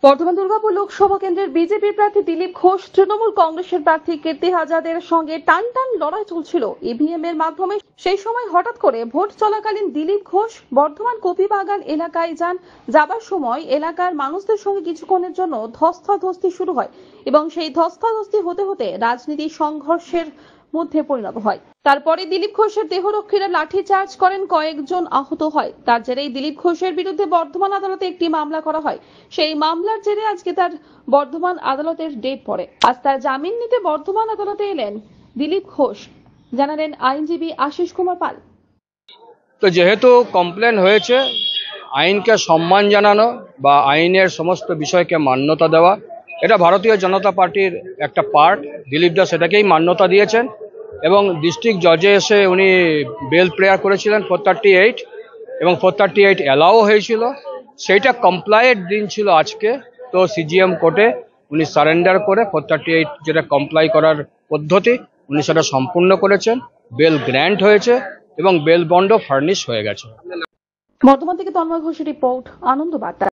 বর্ধমান দুর্গাপুর লোকসভা কেন্দ্রের বিজেপি প্রার্থী দিলীপ ঘোষ তৃণমূল কংগ্রেসের প্রার্থী কীর্তি আজাদের সঙ্গে টানটান লড়াই চলছিল ইভিএম এর মাধ্যমে। সেই সময় হঠাৎ করে ভোট চলাকালীন দিলীপ ঘোষ বর্ধমান কপিবাগান এলাকায় যাবার সময় এলাকার মানুষদের সঙ্গে কিছুক্ষণের জন্য ধস্তাধস্তি শুরু হয় এবং সেই ধস্তাধস্তি হতে হতে রাজনীতি সংঘর্ষের মধ্যে পরিণত হয়। তারপরে দিলীপ ঘোষের দেহরক্ষীরা লাঠিচার্জ করেন, কয়েকজন আহত হয়। তার জেরেই দিলীপ ঘোষের বিরুদ্ধে বর্ধমান আদালতে একটি মামলা করা হয়। সেই মামলার জেরে আজকে তার বর্ধমান আদালতের ডেট পড়ে। আজ তার জামিন নিতে বর্ধমান আদালতে এলেন দিলীপ ঘোষ, জানালেন আইনজীবী আশিস কুমার পাল। তো যেহেতু কমপ্লেন হয়েছে, আইনকে সম্মান জানানো বা আইনের সমস্ত বিষয়কে মান্যতা দেওয়া, এটা ভারতীয় জনতা পার্টির একটা পার্ট। দিলীপ দাস সেটাকেই মান্যতা দিয়েছেন এবং ডিস্ট্রিক্ট জজে এসে উনি বেল প্রেয়ার করেছিলেন 438 এবং 438 অ্যালাও হয়েছিল। সেইটা কমপ্লাইয়ের দিন ছিল আজকে। তো সিজিএম কোর্টে উনি সারেন্ডার করে 438 যেটা কমপ্লাই করার পদ্ধতি উনি সেটা সম্পূর্ণ করেছেন। বেল গ্র্যান্ট হয়েছে এবং বেল বন্ডও ফার্নিশ হয়ে গেছে। বর্ধমান থেকে তন্ময় ঘোষের রিপোর্ট, আনন্দ বার্তা।